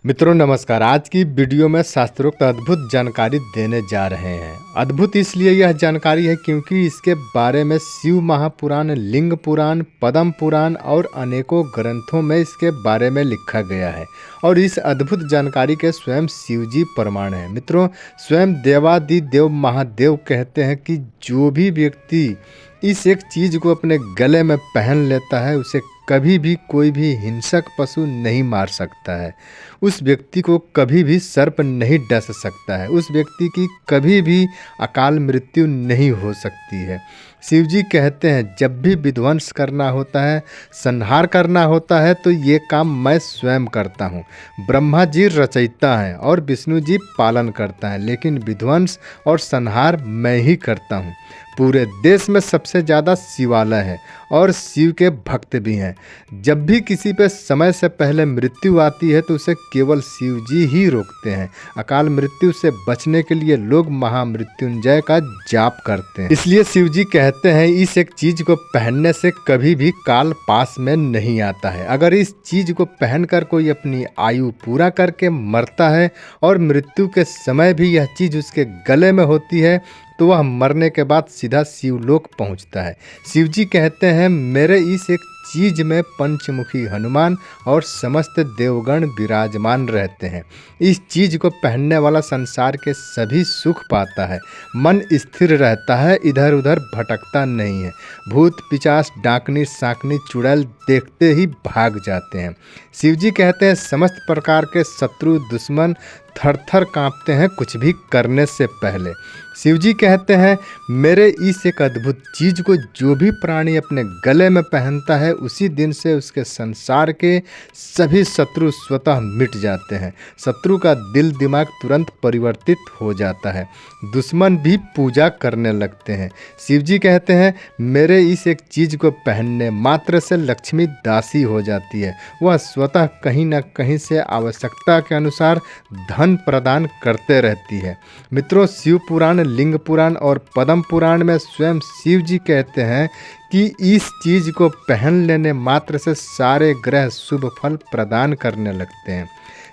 मित्रों नमस्कार। आज की वीडियो में शास्त्रोक्त अद्भुत जानकारी देने जा रहे हैं। अद्भुत इसलिए यह जानकारी है क्योंकि इसके बारे में शिव महापुराण, लिंग पुराण, पद्म पुराण और अनेकों ग्रंथों में इसके बारे में लिखा गया है और इस अद्भुत जानकारी के स्वयं शिव जी प्रमाण हैं। मित्रों, स्वयं देवादिदेव महादेव कहते हैं कि जो भी व्यक्ति इस एक चीज़ को अपने गले में पहन लेता है उसे कभी भी कोई भी हिंसक पशु नहीं मार सकता है। उस व्यक्ति को कभी भी सर्प नहीं डस सकता है। उस व्यक्ति की कभी भी अकाल मृत्यु नहीं हो सकती है। शिव जी कहते हैं जब भी विध्वंस करना होता है, संहार करना होता है तो ये काम मैं स्वयं करता हूँ। ब्रह्मा जी रचयिता हैं और विष्णु जी पालन करता है, लेकिन विध्वंस और संहार मैं ही करता हूँ। पूरे देश में सबसे ज़्यादा शिवालय है और शिव के भक्त भी हैं। जब भी किसी पे समय से पहले मृत्यु आती है तो उसे केवल शिव जी ही रोकते हैं। अकाल मृत्यु से बचने के लिए लोग महामृत्युंजय का जाप करते हैं। इसलिए शिव जी कहते हैं इस एक चीज़ को पहनने से कभी भी काल पास में नहीं आता है। अगर इस चीज़ को पहनकर कोई अपनी आयु पूरा करके मरता है और मृत्यु के समय भी यह चीज़ उसके गले में होती है तो वह मरने के बाद सीधा शिवलोक पहुंचता है। शिव जी कहते हैं मेरे इस एक चीज में पंचमुखी हनुमान और समस्त देवगण विराजमान रहते हैं। इस चीज को पहनने वाला संसार के सभी सुख पाता है, मन स्थिर रहता है, इधर उधर भटकता नहीं है। भूत पिचास डाकनी साकनी चुड़ैल देखते ही भाग जाते हैं। शिव जी कहते हैं समस्त प्रकार के शत्रु दुश्मन थर थर कांपते हैं कुछ भी करने से पहले। शिव जी कहते हैं मेरे इस एक अद्भुत चीज़ को जो भी प्राणी अपने गले में पहनता है उसी दिन से उसके संसार के सभी शत्रु स्वतः मिट जाते हैं। शत्रु का दिल दिमाग तुरंत परिवर्तित हो जाता है, दुश्मन भी पूजा करने लगते हैं। शिव जी कहते हैं मेरे इस एक चीज़ को पहनने मात्र से लक्ष्मी दासी हो जाती है। वह स्वतः कहीं न कहीं से आवश्यकता के अनुसार धन प्रदान करते रहती है। मित्रों, शिव पुराण, लिंग पुराण और पद्म पुराण में स्वयं शिव जी कहते हैं कि इस चीज़ को पहन लेने मात्र से सारे ग्रह शुभ फल प्रदान करने लगते हैं।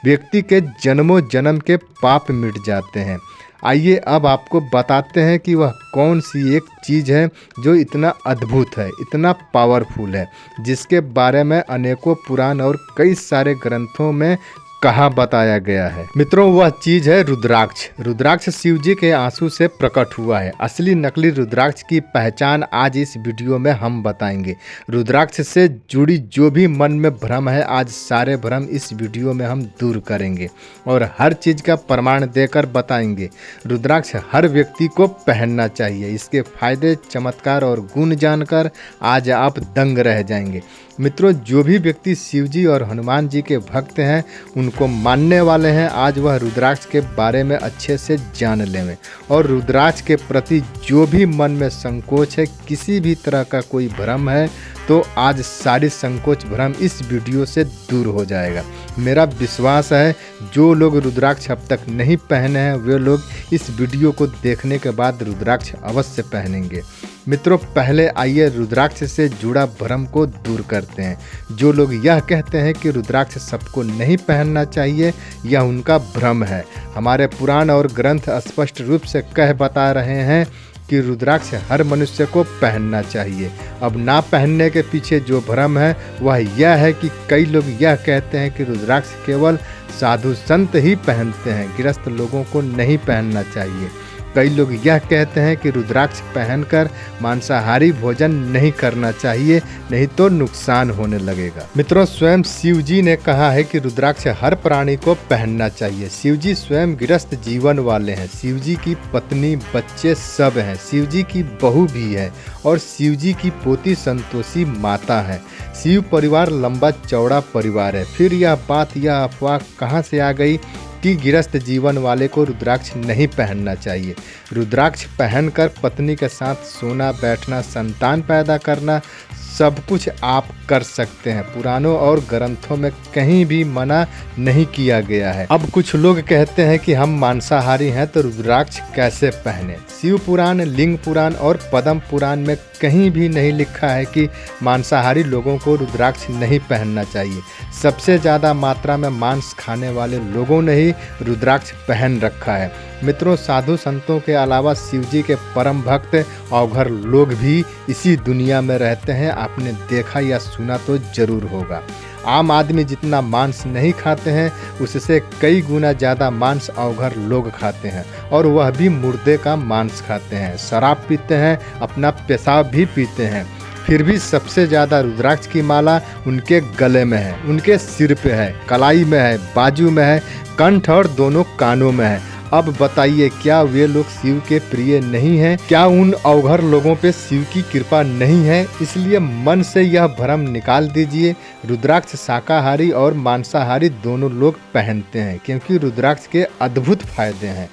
व्यक्ति के जन्मों जन्म के पाप मिट जाते हैं। आइए अब आपको बताते हैं कि वह कौन सी एक चीज़ है जो इतना अद्भुत है, इतना पावरफुल है, जिसके बारे में अनेकों पुराण और कई सारे ग्रंथों में कहा बताया गया है। मित्रों, वह चीज है रुद्राक्ष। रुद्राक्ष शिव जी के आंसू से प्रकट हुआ है। असली नकली रुद्राक्ष की पहचान आज इस वीडियो में हम बताएंगे। रुद्राक्ष से जुड़ी जो भी मन में भ्रम है, आज सारे भ्रम इस वीडियो में हम दूर करेंगे और हर चीज का प्रमाण देकर बताएंगे। रुद्राक्ष हर व्यक्ति को पहनना चाहिए। इसके फायदे, चमत्कार और गुण जानकर आज आप दंग रह जाएंगे। मित्रों, जो भी व्यक्ति शिव जी और हनुमान जी के भक्त हैं, उनको मानने वाले हैं, आज वह रुद्राक्ष के बारे में अच्छे से जान लेंगे और रुद्राक्ष के प्रति जो भी मन में संकोच है, किसी भी तरह का कोई भ्रम है, तो आज सारी संकोच भ्रम इस वीडियो से दूर हो जाएगा। मेरा विश्वास है जो लोग रुद्राक्ष अब तक नहीं पहने हैं वे लोग इस वीडियो को देखने के बाद रुद्राक्ष अवश्य पहनेंगे। मित्रों, पहले आइए रुद्राक्ष से जुड़ा भ्रम को दूर करते हैं। जो लोग यह कहते हैं कि रुद्राक्ष सबको नहीं पहनना चाहिए, यह उनका भ्रम है। हमारे पुराण और ग्रंथ स्पष्ट रूप से कह बता रहे हैं कि रुद्राक्ष हर मनुष्य को पहनना चाहिए। अब ना पहनने के पीछे जो भ्रम है वह यह है कि कई लोग यह कहते हैं कि रुद्राक्ष केवल साधु संत ही पहनते हैं, गृहस्थ लोगों को नहीं पहनना चाहिए। कई लोग यह कहते हैं कि रुद्राक्ष पहनकर मांसाहारी भोजन नहीं करना चाहिए, नहीं तो नुकसान होने लगेगा। मित्रों, स्वयं शिव जी ने कहा है कि रुद्राक्ष हर प्राणी को पहनना चाहिए। शिव जी स्वयं गृहस्थ जीवन वाले हैं। शिव जी की पत्नी, बच्चे सब हैं। शिव जी की बहू भी है और शिव जी की पोती संतोषी माता है। शिव परिवार लंबा चौड़ा परिवार है। फिर यह बात, यह अफवाह कहाँ से आ गई कि सुखी गृहस्थ जीवन वाले को रुद्राक्ष नहीं पहनना चाहिए। रुद्राक्ष पहनकर पत्नी के साथ सोना, बैठना, संतान पैदा करना सब कुछ आप कर सकते हैं। पुराणों और ग्रंथों में कहीं भी मना नहीं किया गया है। अब कुछ लोग कहते हैं कि हम मांसाहारी हैं तो रुद्राक्ष कैसे पहने। शिव पुराण, लिंग पुराण और पद्म पुराण में कहीं भी नहीं लिखा है कि मांसाहारी लोगों को रुद्राक्ष नहीं पहनना चाहिए। सबसे ज़्यादा मात्रा में मांस खाने वाले लोगों ने ही रुद्राक्ष पहन रखा है। मित्रों, साधु संतों के अलावा शिवजी के परम भक्त अवघर लोग भी इसी दुनिया में रहते हैं। आपने देखा या सुना तो जरूर होगा। आम आदमी जितना मांस नहीं खाते हैं उससे कई गुना ज़्यादा मांस अवघर लोग खाते हैं, और वह भी मुर्दे का मांस खाते हैं। शराब पीते हैं, अपना पेशाब भी पीते हैं। फिर भी सबसे ज़्यादा रुद्राक्ष की माला उनके गले में है, उनके सिर पे है, कलाई में है, बाजू में है, कंठ और दोनों कानों में है। अब बताइए, क्या वे लोग शिव के प्रिय नहीं हैं? क्या उन अवघर लोगों पे शिव की कृपा नहीं है? इसलिए मन से यह भ्रम निकाल दीजिए। रुद्राक्ष शाकाहारी और मांसाहारी दोनों लोग पहनते हैं, क्योंकि रुद्राक्ष के अद्भुत फायदे हैं।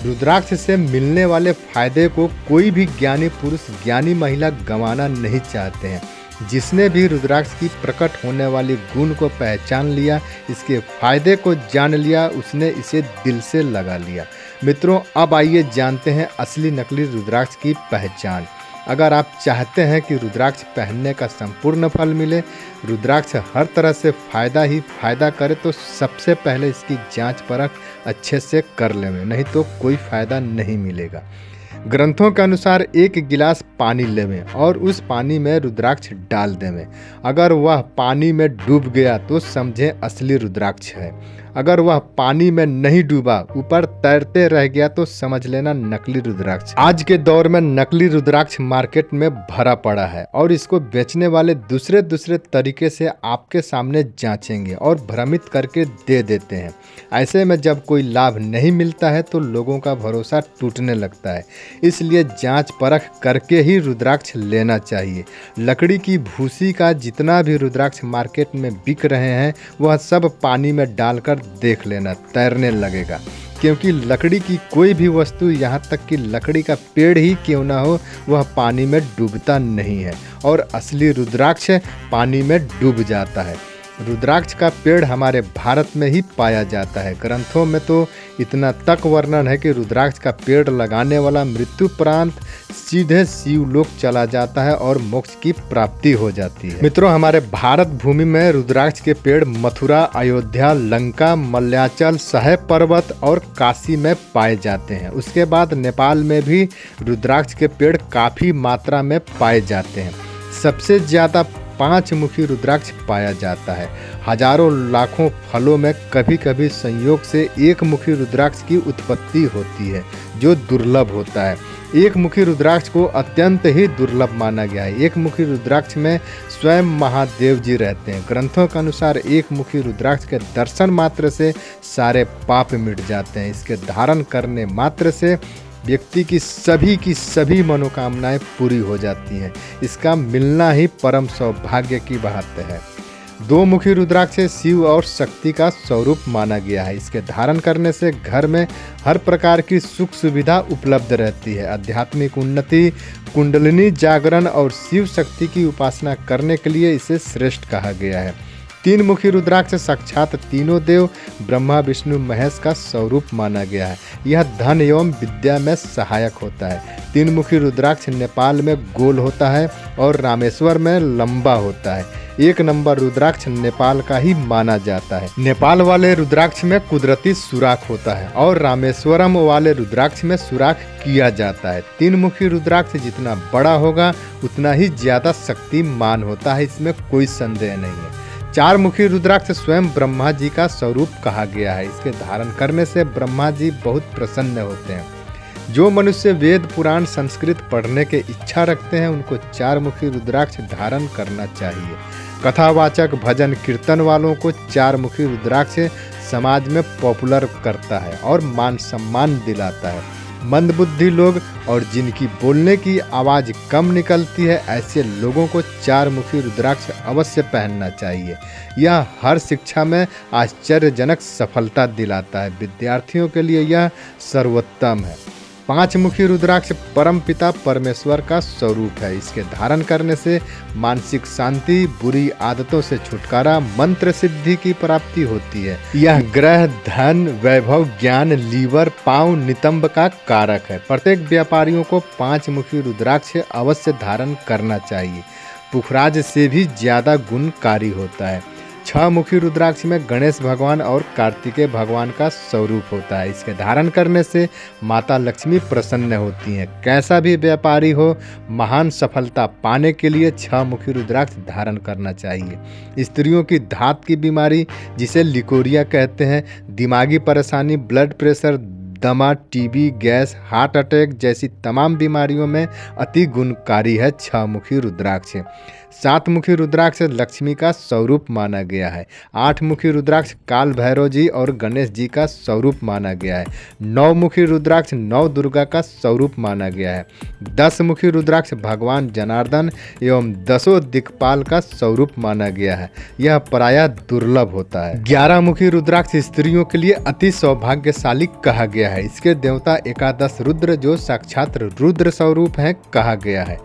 रुद्राक्ष से मिलने वाले फायदे को कोई भी ज्ञानी पुरुष, ज्ञानी महिला गंवाना नहीं चाहते हैं। जिसने भी रुद्राक्ष की प्रकट होने वाली गुण को पहचान लिया, इसके फायदे को जान लिया, उसने इसे दिल से लगा लिया। मित्रों, अब आइए जानते हैं असली नकली रुद्राक्ष की पहचान। अगर आप चाहते हैं कि रुद्राक्ष पहनने का संपूर्ण फल मिले, रुद्राक्ष हर तरह से फ़ायदा ही फ़ायदा करे, तो सबसे पहले इसकी जांच परख अच्छे से कर लें, नहीं तो कोई फ़ायदा नहीं मिलेगा। ग्रंथों के अनुसार एक गिलास पानी लेवें और उस पानी में रुद्राक्ष डाल देवें। अगर वह पानी में डूब गया तो समझें असली रुद्राक्ष है। अगर वह पानी में नहीं डूबा, ऊपर तैरते रह गया, तो समझ लेना नकली रुद्राक्ष। आज के दौर में नकली रुद्राक्ष मार्केट में भरा पड़ा है, और इसको बेचने वाले दूसरे तरीके से आपके सामने जांचेंगे और भ्रमित करके दे देते हैं। ऐसे में जब कोई लाभ नहीं मिलता है तो लोगों का भरोसा टूटने लगता है। इसलिए जांच परख करके ही रुद्राक्ष लेना चाहिए। लकड़ी की भूसी का जितना भी रुद्राक्ष मार्केट में बिक रहे हैं, वह सब पानी में डालकर देख लेना, तैरने लगेगा। क्योंकि लकड़ी की कोई भी वस्तु, यहाँ तक कि लकड़ी का पेड़ ही क्यों ना हो, वह पानी में डूबता नहीं है, और असली रुद्राक्ष पानी में डूब जाता है। रुद्राक्ष का पेड़ हमारे भारत में ही पाया जाता है। ग्रंथों में तो इतना तक वर्णन है कि रुद्राक्ष का पेड़ लगाने वाला मृत्युपरांत सीधे शिवलोक चला जाता है और मोक्ष की प्राप्ति हो जाती है। मित्रों, हमारे भारत भूमि में रुद्राक्ष के पेड़ मथुरा, अयोध्या, लंका, मल्याचल, सह पर्वत और काशी में पाए जाते हैं। उसके बाद नेपाल में भी रुद्राक्ष के पेड़ काफ़ी मात्रा में पाए जाते हैं। सबसे ज़्यादा 5 मुखी रुद्राक्ष पाया जाता है। हजारों लाखों फलों में कभी कभी संयोग से एक मुखी रुद्राक्ष की उत्पत्ति होती है, जो दुर्लभ होता है। एक मुखी रुद्राक्ष को अत्यंत ही दुर्लभ माना गया है। एक मुखी रुद्राक्ष में स्वयं महादेव जी रहते हैं। ग्रंथों के अनुसार एक मुखी रुद्राक्ष के दर्शन मात्र से सारे पाप मिट जाते हैं। इसके धारण करने मात्र से व्यक्ति की सभी मनोकामनाएं पूरी हो जाती हैं। इसका मिलना ही परम सौभाग्य की बात है। 2 मुखी रुद्राक्ष शिव और शक्ति का स्वरूप माना गया है। इसके धारण करने से घर में हर प्रकार की सुख सुविधा उपलब्ध रहती है। आध्यात्मिक उन्नति, कुंडलिनी जागरण और शिव शक्ति की उपासना करने के लिए इसे श्रेष्ठ कहा गया है। 3 मुखी रुद्राक्ष साक्षात तीनों देव ब्रह्मा, विष्णु, महेश का स्वरूप माना गया है। यह धन एवं विद्या में सहायक होता है। 3 मुखी रुद्राक्ष नेपाल में गोल होता है और रामेश्वर में लंबा होता है। 1 नंबर रुद्राक्ष नेपाल का ही माना जाता है। नेपाल वाले रुद्राक्ष में कुदरती सुराख होता है और रामेश्वरम वाले रुद्राक्ष में सुराख किया जाता है। 3 मुखी रुद्राक्ष जितना बड़ा होगा उतना ही ज्यादा शक्तिमान होता है, इसमें कोई संदेह नहीं है। 4 मुखी रुद्राक्ष स्वयं ब्रह्मा जी का स्वरूप कहा गया है। इसके धारण करने से ब्रह्मा जी बहुत प्रसन्न होते हैं। जो मनुष्य वेद, पुराण, संस्कृत पढ़ने के इच्छा रखते हैं, उनको 4 मुखी रुद्राक्ष धारण करना चाहिए। कथावाचक, भजन, कीर्तन वालों को 4 मुखी रुद्राक्ष समाज में पॉपुलर करता है और मान सम्मान दिलाता है। मंदबुद्धि लोग और जिनकी बोलने की आवाज़ कम निकलती है, ऐसे लोगों को 4 मुखी रुद्राक्ष अवश्य पहनना चाहिए। यह हर शिक्षा में आश्चर्यजनक सफलता दिलाता है। विद्यार्थियों के लिए यह सर्वोत्तम है। 5 मुखी रुद्राक्ष परमपिता परमेश्वर का स्वरूप है। इसके धारण करने से मानसिक शांति, बुरी आदतों से छुटकारा, मंत्र सिद्धि की प्राप्ति होती है। यह ग्रह धन, वैभव, ज्ञान, लीवर, पांव, नितंब का कारक है। प्रत्येक व्यापारियों को 5 मुखी रुद्राक्ष अवश्य धारण करना चाहिए। पुखराज से भी ज्यादा गुणकारी होता है। 6 मुखी रुद्राक्ष में गणेश भगवान और कार्तिकेय भगवान का स्वरूप होता है। इसके धारण करने से माता लक्ष्मी प्रसन्न होती हैं। कैसा भी व्यापारी हो, महान सफलता पाने के लिए 6 मुखी रुद्राक्ष धारण करना चाहिए। स्त्रियों की धात की बीमारी, जिसे लिकोरिया कहते हैं, दिमागी परेशानी, ब्लड प्रेशर, दमा, टीबी, गैस, हार्ट अटैक जैसी तमाम बीमारियों में अति गुणकारी है 6 मुखी रुद्राक्ष। 7 मुखी रुद्राक्ष लक्ष्मी का स्वरूप माना गया है। 8 मुखी रुद्राक्ष काल भैरव जी और गणेश जी का स्वरूप माना गया है। 9 मुखी रुद्राक्ष नौ दुर्गा का स्वरूप माना गया है। 10 मुखी रुद्राक्ष भगवान जनार्दन एवं 10 दिक्पाल का स्वरूप माना गया है। यह प्रायः दुर्लभ होता है। 11 मुखी रुद्राक्ष स्त्रियों के लिए अति सौभाग्यशाली कहा गया है। इसके देवता एकादश रुद्र, जो साक्षात रुद्र स्वरूप हैं, कहा गया है।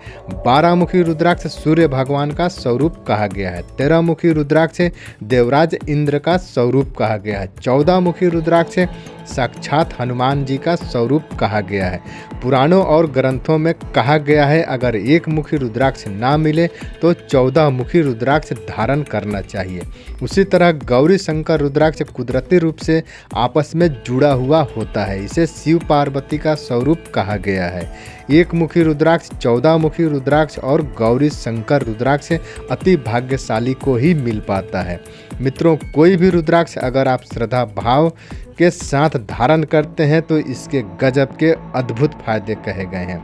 12 मुखी रुद्राक्ष सूर्य भगवान का स्वरूप कहा गया है। 13 मुखी रुद्राक्ष देवराज इंद्र का स्वरूप कहा गया है। 14 मुखी रुद्राक्ष साक्षात हनुमान जी का स्वरूप कहा गया है। पुराणों और ग्रंथों में कहा गया है, अगर 1 मुखी रुद्राक्ष ना मिले तो 14 मुखी रुद्राक्ष धारण करना चाहिए। उसी तरह गौरी शंकर रुद्राक्ष कुदरती रूप से आपस में जुड़ा हुआ होता है। इसे शिव पार्वती का स्वरूप कहा गया है। 1 मुखी रुद्राक्ष, 14 मुखी रुद्राक्ष और गौरी शंकर रुद्राक्ष अति भाग्यशाली को ही मिल पाता है। मित्रों, कोई भी रुद्राक्ष अगर आप श्रद्धा भाव के साथ धारण करते हैं तो इसके गजब के अद्भुत फायदे कहे गए हैं।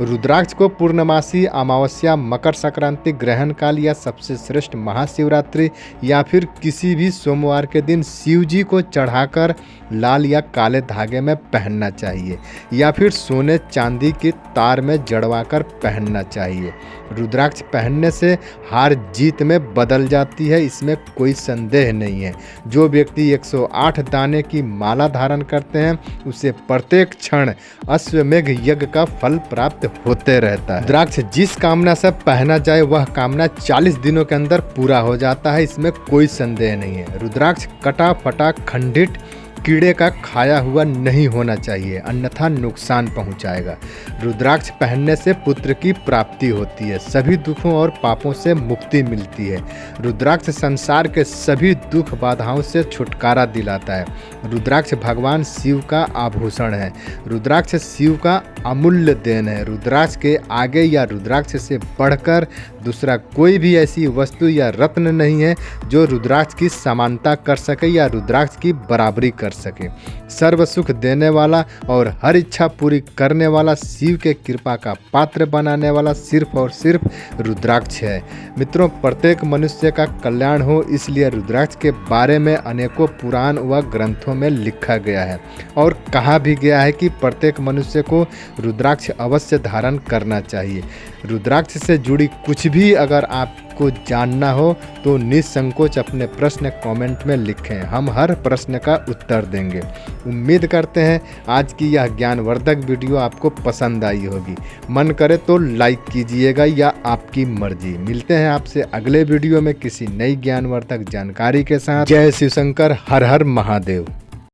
रुद्राक्ष को पूर्णमासी, अमावस्या, मकर संक्रांति, ग्रहण काल या सबसे श्रेष्ठ महाशिवरात्रि या फिर किसी भी सोमवार के दिन शिव जी को चढ़ाकर लाल या काले धागे में पहनना चाहिए या फिर सोने चांदी की तार में जड़वाकर पहनना चाहिए। रुद्राक्ष पहनने से हार जीत में बदल जाती है, इसमें कोई संदेह नहीं है। जो व्यक्ति 108 दाने की माला धारण करते हैं उसे प्रत्येक क्षण अश्वमेघ यज्ञ का फल प्राप्त होते रहता है। रुद्राक्ष जिस कामना से पहना जाए वह कामना 40 दिनों के अंदर पूरा हो जाता है, इसमें कोई संदेह नहीं है। रुद्राक्ष कटा फटा खंडित कीड़े का खाया हुआ नहीं होना चाहिए, अन्यथा नुकसान पहुंचाएगा। रुद्राक्ष पहनने से पुत्र की प्राप्ति होती है, सभी दुखों और पापों से मुक्ति मिलती है। रुद्राक्ष संसार के सभी दुख बाधाओं से छुटकारा दिलाता है। रुद्राक्ष भगवान शिव का आभूषण है। रुद्राक्ष शिव का अमूल्य देन है। रुद्राक्ष के आगे या रुद्राक्ष से बढ़कर दूसरा कोई भी ऐसी वस्तु या रत्न नहीं है जो रुद्राक्ष की समानता कर सके या रुद्राक्ष की बराबरी कर सके। सर्व सुख देने वाला और हर इच्छा पूरी करने वाला, शिव के कृपा का पात्र बनाने वाला सिर्फ और सिर्फ रुद्राक्ष है। मित्रों, प्रत्येक मनुष्य का कल्याण हो इसलिए रुद्राक्ष के बारे में अनेकों पुराण व ग्रंथों में लिखा गया है और कहा भी गया है कि प्रत्येक मनुष्य को रुद्राक्ष अवश्य धारण करना चाहिए। रुद्राक्ष से जुड़ी कुछ भी अगर आपको जानना हो तो निसंकोच अपने प्रश्न कमेंट में लिखें, हम हर प्रश्न का उत्तर देंगे। उम्मीद करते हैं आज की यह ज्ञानवर्धक वीडियो आपको पसंद आई होगी। मन करे तो लाइक कीजिएगा या आपकी मर्जी। मिलते हैं आपसे अगले वीडियो में किसी नई ज्ञानवर्धक जानकारी के साथ। जय शिव शंकर, हर हर महादेव।